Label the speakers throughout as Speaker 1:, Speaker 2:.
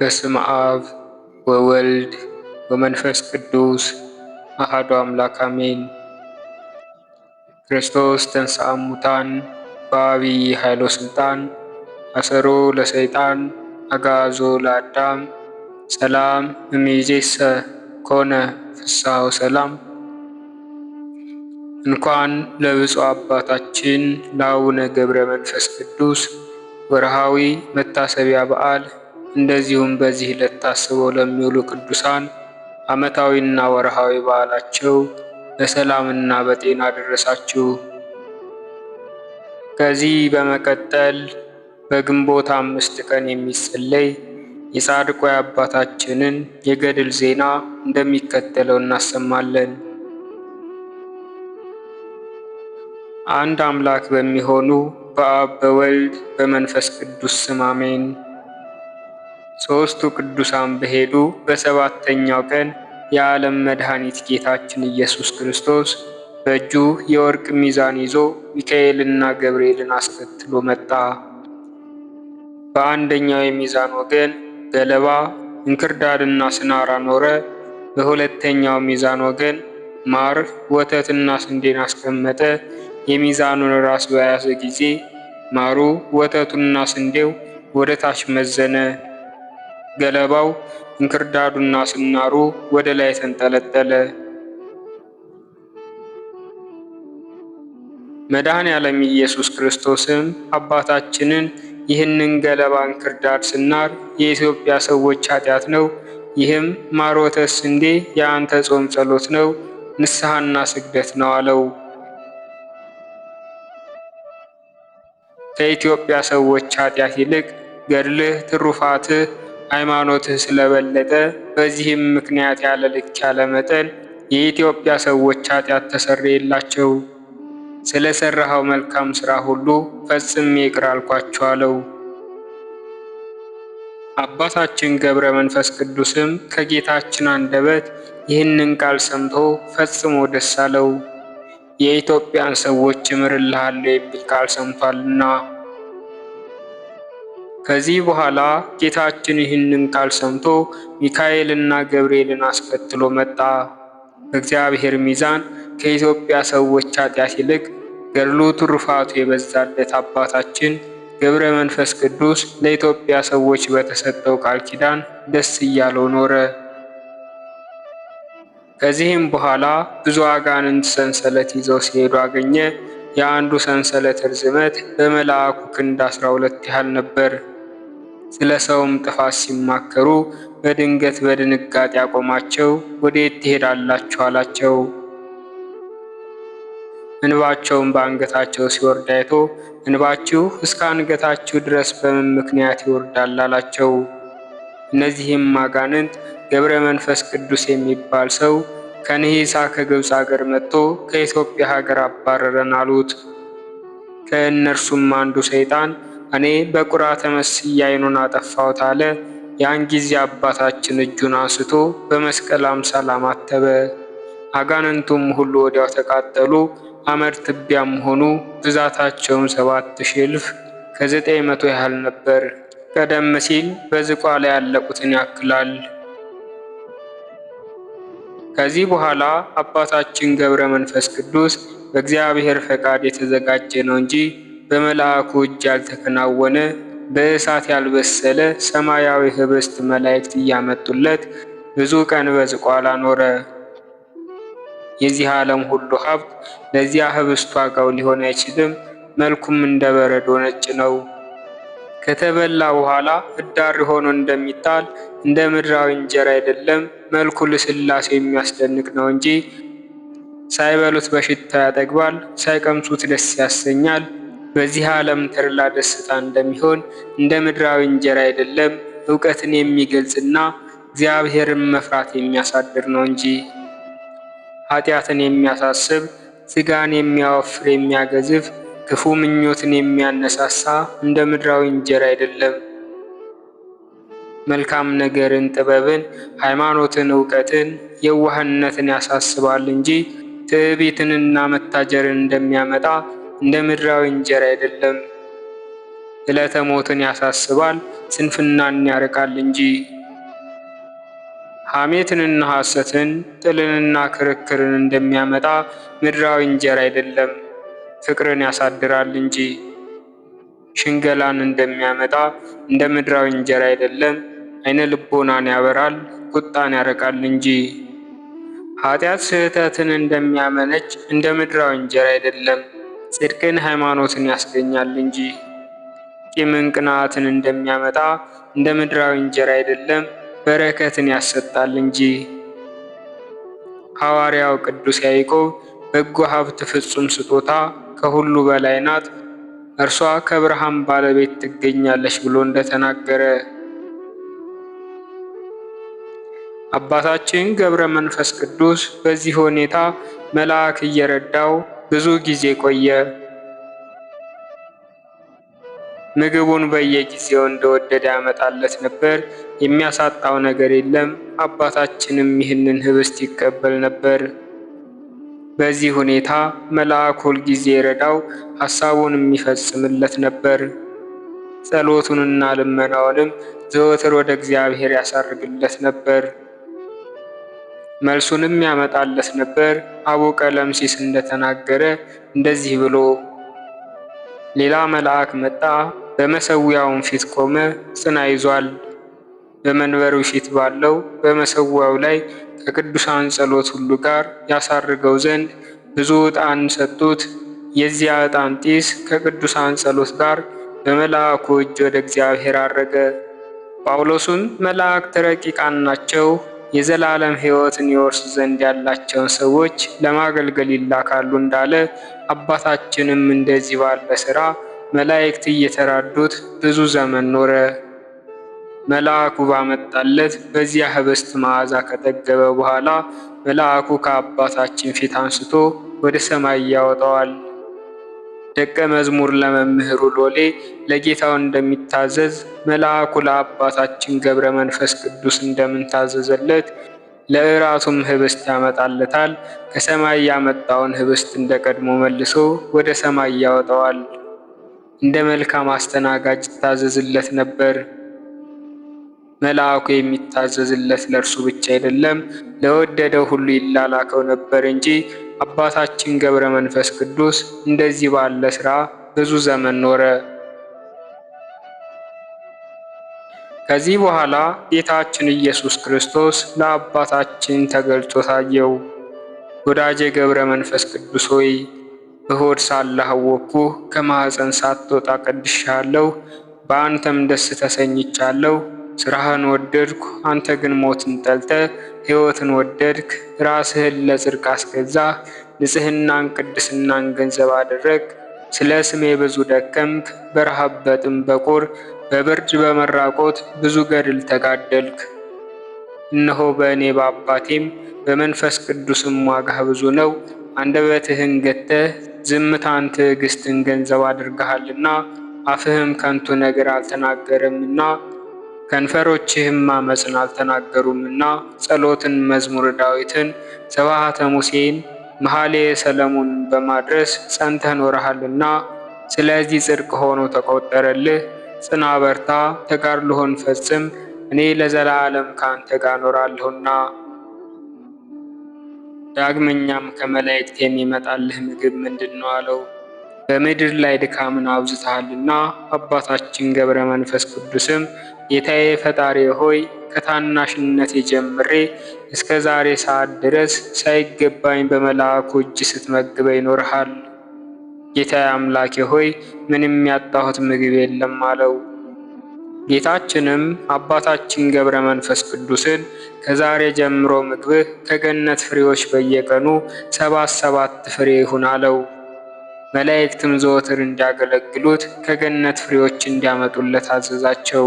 Speaker 1: በስመ አብ ወወልድ ወመንፈስ ቅዱስ አሐዱ አምላክ አሜን። ክርስቶስ ተንሥአ እሙታን በዐቢይ ኃይሎ ሥልጣን አሰሮ ለሰይጣን አግዓዞ ለአዳም ሰላም እምይእዜሰ ኮነ ፍስሐ ወሰላም። እንኳን ለብፁዕ አባታችን ለአቡነ ገብረ መንፈስ ቅዱስ ወርሃዊ መታሰቢያ በዓል እንደዚሁም በዚህ ዕለት ታስበው ለሚውሉ ቅዱሳን ዓመታዊና ወርሃዊ በዓላቸው በሰላምና በጤና ደረሳችሁ። ከዚህ በመቀጠል በግንቦት 5 ቀን የሚጸለይ የጻድቁ አባታችንን የገድል ዜና እንደሚከተለው እናሰማለን። አንድ አምላክ በሚሆኑ በአብ በወልድ በመንፈስ ቅዱስ ስም አሜን። ሦስቱ ቅዱሳን በሄዱ በሰባተኛው ቀን የዓለም መድኃኒት ጌታችን ኢየሱስ ክርስቶስ በእጁ የወርቅ ሚዛን ይዞ ሚካኤልና ገብርኤልን አስከትሎ መጣ። በአንደኛው የሚዛን ወገን ገለባ፣ እንክርዳድና ስናር አኖረ። በሁለተኛው ሚዛን ወገን ማር፣ ወተትና ስንዴን አስቀመጠ። የሚዛኑን ራስ በያዘ ጊዜ ማሩ፣ ወተቱና ስንዴው ወደ ታች መዘነ። ገለባው፣ እንክርዳዱና ስናሩ ወደ ላይ ተንጠለጠለ። መድኃኔዓለም ኢየሱስ ክርስቶስም አባታችንን ይህንን ገለባ፣ እንክርዳድ፣ ስናር የኢትዮጵያ ሰዎች ኃጢአት ነው፣ ይህም ማር፣ ወተት፣ ስንዴ የአንተ ጾም ጸሎት ነው፣ ንስሐና ስግደት ነው አለው። ከኢትዮጵያ ሰዎች ኃጢአት ይልቅ ገድልህ፣ ትሩፋትህ፣ ሃይማኖትህ ስለበለጠ በዚህም ምክንያት ያለ ልክ ያለ መጠን የኢትዮጵያ ሰዎች ኃጢአት ተሰረየላቸው። ስለ ሠራኸው መልካም ሥራ ሁሉ ፈጽሜ ይቅር አልኳቸው አለው። አባታችን ገብረ መንፈስ ቅዱስም ከጌታችን አንደበት ይህንን ቃል ሰምቶ ፈጽሞ ደስ አለው። የኢትዮጵያን ሰዎች እምርልሃለሁ የሚል ቃል ሰምቷልና። ከዚህ በኋላ ጌታችን ይህንን ቃል ሰምቶ ሚካኤልና ገብርኤልን አስከትሎ መጣ። በእግዚአብሔር ሚዛን ከኢትዮጵያ ሰዎች ኃጢአት ይልቅ ገድሉ፣ ትሩፋቱ የበዛለት አባታችን ገብረ መንፈስ ቅዱስ ለኢትዮጵያ ሰዎች በተሰጠው ቃል ኪዳን ደስ እያለው ኖረ። ከዚህም በኋላ ብዙ አጋንንት ሰንሰለት ይዘው ሲሄዱ አገኘ። የአንዱ ሰንሰለት ርዝመት በመልአኩ ክንድ 12 ያህል ነበር። ስለ ሰውም ጥፋት ሲማከሩ በድንገት በድንጋጤ አቆማቸው። ወዴት ትሄዳላችሁ አላቸው። እንባቸውን በአንገታቸው ሲወርድ አይቶ እንባችሁ እስከ አንገታችሁ ድረስ በምን ምክንያት ይወርዳል አላቸው። እነዚህም አጋንንት ገብረ መንፈስ ቅዱስ የሚባል ሰው ከንሂሳ ከግብፅ አገር መጥቶ ከኢትዮጵያ ሀገር አባረረን አሉት። ከእነርሱም አንዱ ሰይጣን እኔ በቁራ ተመስዬ ዓይኑን አጠፋሁት አለ። ያን ጊዜ አባታችን እጁን አንስቶ በመስቀል አምሳል አማተበ። አጋንንቱም ሁሉ ወዲያው ተቃጠሉ፣ አመድ ትቢያም ሆኑ። ብዛታቸውም 7000 ከ900 ያህል ነበር። ቀደም ሲል በዝቋላ ያለቁትን ያክላል። ከዚህ በኋላ አባታችን ገብረ መንፈስ ቅዱስ በእግዚአብሔር ፈቃድ የተዘጋጀ ነው እንጂ በመልአኩ እጅ ያልተከናወነ በእሳት ያልበሰለ ሰማያዊ ህብስት መላእክት እያመጡለት ብዙ ቀን በዝቋላ ኖረ። የዚህ ዓለም ሁሉ ሀብት ለዚያ ህብስት ዋጋው ሊሆን አይችልም። መልኩም እንደ በረዶ ነጭ ነው። ከተበላ በኋላ እዳሪ ሆኖ እንደሚጣል እንደ ምድራዊ እንጀራ አይደለም። መልኩ ልስላሴ የሚያስደንቅ ነው እንጂ ሳይበሉት በሽታ ያጠግባል፣ ሳይቀምሱት ደስ ያሰኛል። በዚህ ዓለም ተድላ ደስታ እንደሚሆን እንደ ምድራዊ እንጀራ አይደለም። ዕውቀትን የሚገልጽና እግዚአብሔርን መፍራት የሚያሳድር ነው እንጂ ኃጢአትን የሚያሳስብ፣ ሥጋን የሚያወፍር የሚያገዝፍ፣ ክፉ ምኞትን የሚያነሳሳ እንደ ምድራዊ እንጀራ አይደለም። መልካም ነገርን፣ ጥበብን፣ ሃይማኖትን፣ ዕውቀትን፣ የዋህነትን ያሳስባል እንጂ ትዕቢትንና መታጀርን እንደሚያመጣ እንደ ምድራዊ እንጀራ አይደለም። ዕለተ ሞትን ያሳስባል፣ ስንፍናን ያርቃል እንጂ። ሐሜትንና ሐሰትን፣ ጥልንና ክርክርን እንደሚያመጣ ምድራዊ እንጀራ አይደለም፣ ፍቅርን ያሳድራል እንጂ። ሽንገላን እንደሚያመጣ እንደ ምድራዊ እንጀራ አይደለም፣ ዓይነ ልቦናን ያበራል፣ ቁጣን ያርቃል እንጂ። ኃጢአት ስህተትን እንደሚያመነጭ እንደ ምድራዊ እንጀራ አይደለም፣ ጽድቅን ሃይማኖትን ያስገኛል እንጂ። ቂምን ቅንዓትን እንደሚያመጣ እንደ ምድራዊ እንጀራ አይደለም፣ በረከትን ያሰጣል እንጂ። ሐዋርያው ቅዱስ ያዕቆብ በጎ ሀብት ፍጹም ስጦታ ከሁሉ በላይ ናት፣ እርሷ ከብርሃን ባለቤት ትገኛለች ብሎ እንደተናገረ አባታችን ገብረ መንፈስ ቅዱስ በዚህ ሁኔታ መልአክ እየረዳው ብዙ ጊዜ ቆየ። ምግቡን በየጊዜው እንደወደደ ያመጣለት ነበር፣ የሚያሳጣው ነገር የለም። አባታችንም ይህንን ህብስት ይቀበል ነበር። በዚህ ሁኔታ መልአክ ሁል ጊዜ ይረዳው፣ ሐሳቡን የሚፈጽምለት ነበር። ጸሎቱንና ልመናውንም ዘወትር ወደ እግዚአብሔር ያሳርግለት ነበር። መልሱንም ያመጣለት ነበር። አቡ ቀለምሲስ እንደተናገረ እንደዚህ ብሎ ሌላ መልአክ መጣ፣ በመሠዊያውም ፊት ቆመ፣ ጽና ይዟል። በመንበሩ ፊት ባለው በመሠዊያው ላይ ከቅዱሳን ጸሎት ሁሉ ጋር ያሳርገው ዘንድ ብዙ ዕጣን ሰጡት። የዚያ ዕጣን ጢስ ከቅዱሳን ጸሎት ጋር በመልአኩ እጅ ወደ እግዚአብሔር አረገ። ጳውሎስም መላእክት ረቂቃን ናቸው፣ የዘላለም ሕይወትን ይወርሱ ዘንድ ያላቸውን ሰዎች ለማገልገል ይላካሉ እንዳለ አባታችንም እንደዚህ ባለ ሥራ መላእክት እየተራዱት ብዙ ዘመን ኖረ። መልአኩ ባመጣለት በዚያ ህብስት መዓዛ ከጠገበ በኋላ መልአኩ ከአባታችን ፊት አንስቶ ወደ ሰማይ ያወጣዋል። ደቀ መዝሙር ለመምህሩ ሎሌ ለጌታው እንደሚታዘዝ መልአኩ ለአባታችን ገብረ መንፈስ ቅዱስ እንደምንታዘዘለት ለእራቱም ህብስት ያመጣለታል። ከሰማይ ያመጣውን ህብስት እንደ ቀድሞ መልሶ ወደ ሰማይ ያወጣዋል። እንደ መልካም አስተናጋጅ ይታዘዝለት ነበር። መልአኩ የሚታዘዝለት ለእርሱ ብቻ አይደለም፣ ለወደደው ሁሉ ይላላከው ነበር እንጂ። አባታችን ገብረ መንፈስ ቅዱስ እንደዚህ ባለ ሥራ ብዙ ዘመን ኖረ። ከዚህ በኋላ ጌታችን ኢየሱስ ክርስቶስ ለአባታችን ተገልጾ ታየው። ወዳጄ ገብረ መንፈስ ቅዱስ ሆይ በሆድ ሳለህ አወቅኩህ፣ ከማኅፀን ሳትወጣ ቀድሼሃለሁ፣ በአንተም ደስ ተሰኝቻለሁ። ሥራህን ወደድኩ፣ አንተ ግን ሞትን ጠልተህ ሕይወትን ወደድክ። ራስህን ለጽድቅ አስገዛህ፣ ንጽሕናን ቅድስናን ገንዘብ አደረግ። ስለ ስሜ ብዙ ደከምክ፣ በረሃብ በጥም በቁር በብርድ በመራቆት ብዙ ገድል ተጋደልክ። እነሆ በእኔ በአባቴም በመንፈስ ቅዱስም ዋጋህ ብዙ ነው። አንደበትህን ገተህ ዝምታን ትዕግስትን ገንዘብ አድርገሃልና አፍህም ከንቱ ነገር አልተናገረምና ከንፈሮችህም አመፅን አልተናገሩምና ጸሎትን፣ መዝሙረ ዳዊትን፣ ስብሐተ ሙሴን፣ መኃልየ ሰሎሞንን በማድረስ ጸንተህ ኖረሃልና ስለዚህ ጽድቅ ሆኖ ተቆጠረልህ። ጽና፣ በርታ፣ ተጋድሎህን ፈጽም፣ እኔ ለዘላለም ከአንተ ጋር እኖራለሁና። ዳግመኛም ከመላእክት የሚመጣልህ ምግብ ምንድን ነው አለው። በምድር ላይ ድካምን አብዝተሃልና። አባታችን ገብረ መንፈስ ቅዱስም ጌታዬ ፈጣሪ ሆይ ከታናሽነቴ ጀምሬ እስከ ዛሬ ሰዓት ድረስ ሳይገባኝ በመልአኩ እጅ ስትመግበኝ ይኖርሃል። ጌታዬ አምላኬ ሆይ ምንም ያጣሁት ምግብ የለም አለው። ጌታችንም አባታችን ገብረ መንፈስ ቅዱስን ከዛሬ ጀምሮ ምግብህ ከገነት ፍሬዎች በየቀኑ 77 ፍሬ ይሁን አለው። መላእክትም ዘወትር እንዲያገለግሉት ከገነት ፍሬዎች እንዲያመጡለት አዘዛቸው።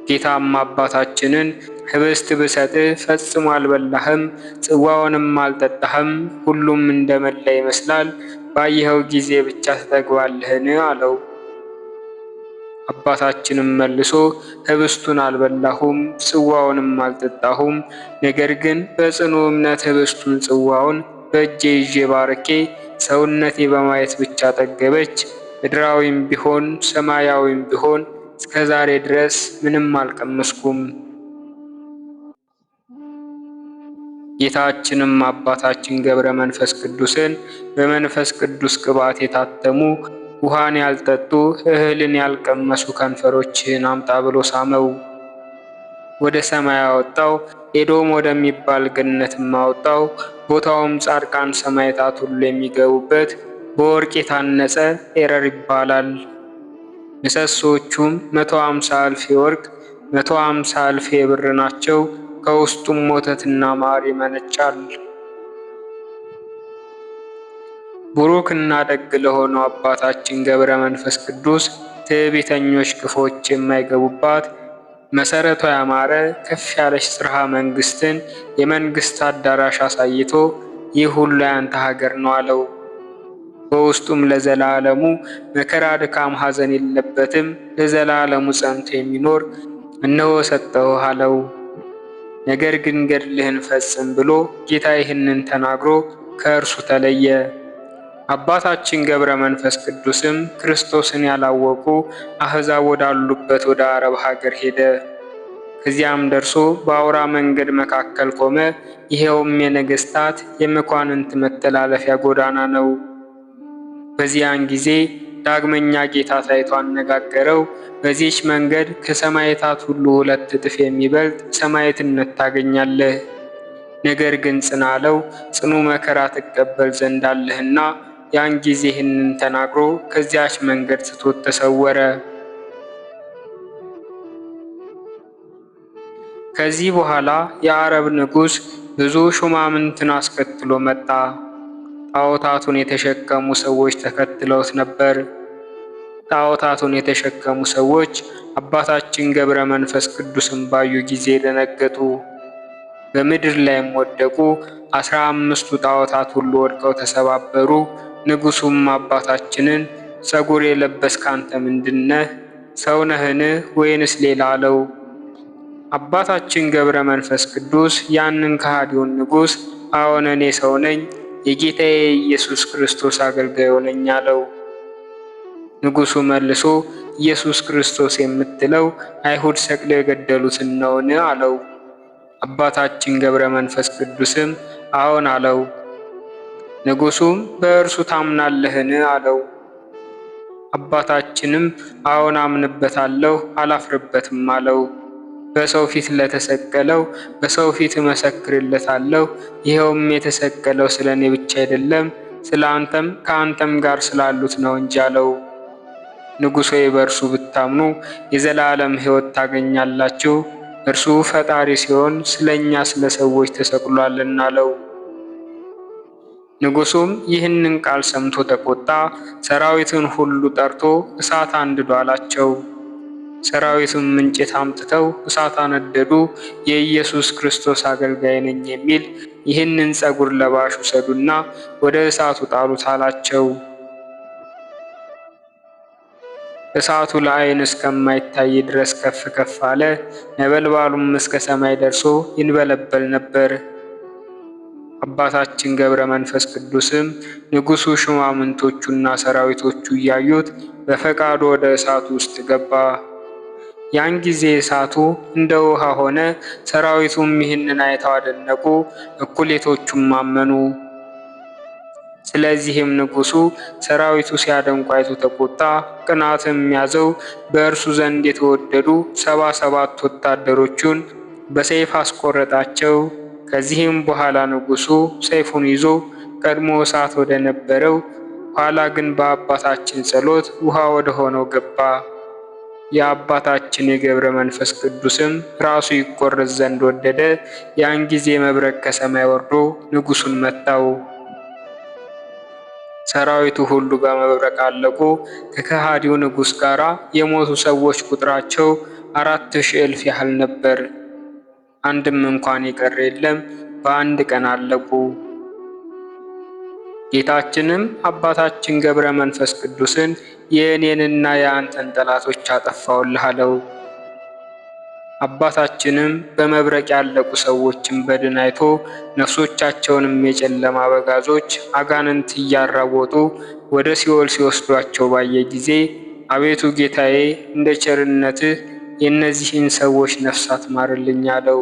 Speaker 1: ጌታም አባታችንን ህብስት ብሰጥህ ፈጽሞ አልበላህም፣ ጽዋውንም አልጠጣህም፣ ሁሉም እንደመላ ይመስላል፣ ባየኸው ጊዜ ብቻ ትጠግባለህን አለው። አባታችንም መልሶ ህብስቱን አልበላሁም፣ ጽዋውንም አልጠጣሁም፣ ነገር ግን በጽኑ እምነት ህብስቱን ጽዋውን በእጄ ይዤ ባርኬ ሰውነቴ በማየት ብቻ ጠገበች፣ ምድራዊም ቢሆን ሰማያዊም ቢሆን እስከ ዛሬ ድረስ ምንም አልቀመስኩም። ጌታችንም አባታችን ገብረ መንፈስ ቅዱስን በመንፈስ ቅዱስ ቅባት የታተሙ ውሃን ያልጠጡ እህልን ያልቀመሱ ከንፈሮችህን አምጣ ብሎ ሳመው። ወደ ሰማይ አወጣው። ኤዶም ወደሚባል ገነትም አወጣው። ቦታውም ጻድቃን ሰማዕታት ሁሉ የሚገቡበት በወርቅ የታነጸ ኤረር ይባላል። ምሰሶቹም 150 እልፍ የወርቅ 150 እልፍ የብር ናቸው። ከውስጡም ወተትና ማር ይመነጫል። ቡሩክና ደግ ለሆነው አባታችን ገብረ መንፈስ ቅዱስ ትዕቢተኞች ክፎች የማይገቡባት መሰረቷ ያማረ ከፍ ያለች ጽርሐ መንግስትን የመንግስት አዳራሽ አሳይቶ ይህ ሁሉ ያንተ ሀገር ነው አለው። በውስጡም ለዘላለሙ መከራ፣ ድካም፣ ሐዘን የለበትም ለዘላለሙ ጸንቶ የሚኖር እነሆ ሰጠሁህ አለው። ነገር ግን ገድልህን ፈጽም ብሎ ጌታ ይህንን ተናግሮ ከእርሱ ተለየ። አባታችን ገብረ መንፈስ ቅዱስም ክርስቶስን ያላወቁ አሕዛብ ወዳሉበት ወደ አረብ ሀገር ሄደ። ከዚያም ደርሶ በአውራ መንገድ መካከል ቆመ። ይሄውም የነገሥታት የመኳንንት መተላለፊያ ጎዳና ነው። በዚያን ጊዜ ዳግመኛ ጌታ ታይቶ አነጋገረው። በዚህች መንገድ ከሰማዕታት ሁሉ 2 እጥፍ የሚበልጥ ሰማዕትነት ታገኛለህ። ነገር ግን ጽና አለው። ጽኑ መከራ ትቀበል ዘንድ አለህና። ያን ጊዜ ይህንን ተናግሮ ከዚያች መንገድ ትቶት ተሰወረ። ከዚህ በኋላ የአረብ ንጉሥ ብዙ ሹማምንትን አስከትሎ መጣ። ጣዖታቱን የተሸከሙ ሰዎች ተከትለውት ነበር። ጣዖታቱን የተሸከሙ ሰዎች አባታችን ገብረ መንፈስ ቅዱስን ባዩ ጊዜ ደነገጡ፣ በምድር ላይም ወደቁ። 15ቱ ጣዖታት ሁሉ ወድቀው ተሰባበሩ። ንጉሡም አባታችንን ፀጉር የለበስክ አንተ ምንድነህ? ሰው ነህን ወይንስ ሌላ አለው። አባታችን ገብረ መንፈስ ቅዱስ ያንን ከሃዲውን ንጉሥ አዎን እኔ ሰው ነኝ፣ የጌታዬ ኢየሱስ ክርስቶስ አገልጋዩ ነኝ አለው። ንጉሡ መልሶ ኢየሱስ ክርስቶስ የምትለው አይሁድ ሰቅለው የገደሉትን ነውን? አለው። አባታችን ገብረ መንፈስ ቅዱስም አዎን አለው። ንጉሡም በእርሱ ታምናለህን? አለው። አባታችንም አዎን አምንበታለሁ፣ አላፍርበትም አለው። በሰው ፊት ለተሰቀለው በሰው ፊት እመሰክርለታለሁ። ይኸውም የተሰቀለው ስለ እኔ ብቻ አይደለም፣ ስለ አንተም ከአንተም ጋር ስላሉት ነው እንጂ አለው። ንጉሥ ሆይ በእርሱ ብታምኑ የዘላለም ሕይወት ታገኛላችሁ፣ እርሱ ፈጣሪ ሲሆን ስለ እኛ ስለ ሰዎች ተሰቅሏልና አለው። ንጉሡም ይህንን ቃል ሰምቶ ተቆጣ። ሰራዊትን ሁሉ ጠርቶ እሳት አንድዶ አላቸው። ሰራዊቱም እንጨት አምጥተው እሳት አነደዱ። የኢየሱስ ክርስቶስ አገልጋይ ነኝ የሚል ይህንን ፀጉር ለባሽ ውሰዱና ወደ እሳቱ ጣሉት አላቸው። እሳቱ ለዓይን እስከማይታይ ድረስ ከፍ ከፍ አለ። ነበልባሉም እስከ ሰማይ ደርሶ ይንበለበል ነበር። አባታችን ገብረ መንፈስ ቅዱስም ንጉሡ፣ ሹማምንቶቹና ሰራዊቶቹ እያዩት በፈቃዱ ወደ እሳቱ ውስጥ ገባ። ያን ጊዜ እሳቱ እንደ ውሃ ሆነ። ሰራዊቱም ይህንን አይተው አደነቁ፣ እኩሌቶቹም አመኑ። ስለዚህም ንጉሡ ሰራዊቱ ሲያደንቁ አይቶ ተቆጣ፣ ቅናትም ያዘው። በእርሱ ዘንድ የተወደዱ 77 ወታደሮቹን በሰይፍ አስቆረጣቸው። ከዚህም በኋላ ንጉሡ ሰይፉን ይዞ ቀድሞ እሳት ወደ ነበረው ኋላ ግን በአባታችን ጸሎት ውሃ ወደ ሆነው ገባ። የአባታችን የገብረ መንፈስ ቅዱስም ራሱ ይቆረጥ ዘንድ ወደደ። ያን ጊዜ መብረቅ ከሰማይ ወርዶ ንጉሡን መታው። ሰራዊቱ ሁሉ በመብረቅ አለቁ። ከከሃዲው ንጉሥ ጋር የሞቱ ሰዎች ቁጥራቸው 4000 እልፍ ያህል ነበር። አንድም እንኳን የቀረ የለም። በአንድ ቀን አለቁ። ጌታችንም አባታችን ገብረ መንፈስ ቅዱስን የእኔንና የአንተን ጠላቶች አጠፋሁልህ አለው። አባታችንም በመብረቅ ያለቁ ሰዎችን በድን አይቶ ነፍሶቻቸውንም የጨለማ አበጋዞች አጋንንት እያራወጡ ወደ ሲኦል ሲወስዷቸው ባየ ጊዜ አቤቱ ጌታዬ እንደ ቸርነትህ የእነዚህን ሰዎች ነፍሳት ማርልኝ አለው።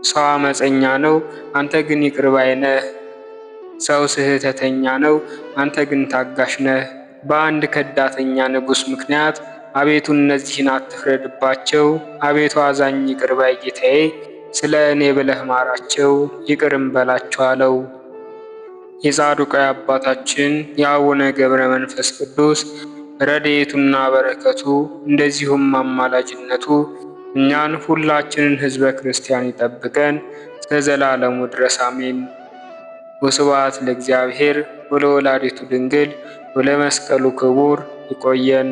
Speaker 1: ሰው አመፀኛ ነው፣ አንተ ግን ይቅር ባይ ነህ። ሰው ስህተተኛ ነው፣ አንተ ግን ታጋሽ ነህ። በአንድ ከዳተኛ ንጉሥ ምክንያት አቤቱ እነዚህን አትፍረድባቸው። አቤቱ አዛኝ ይቅር ባይ ጌታዬ ስለ እኔ ብለህ ማራቸው፣ ይቅርም በላቸው አለው። የጻድቁ አባታችን የአቡነ ገብረ መንፈስ ቅዱስ ረድኤቱና በረከቱ እንደዚሁም አማላጅነቱ እኛን ሁላችንን ሕዝበ ክርስቲያን ይጠብቀን እስከ ዘላለሙ ድረስ አሜን። ወስብሐት ለእግዚአብሔር ወለወላዲቱ ድንግል ወለመስቀሉ ክቡር። ይቆየን።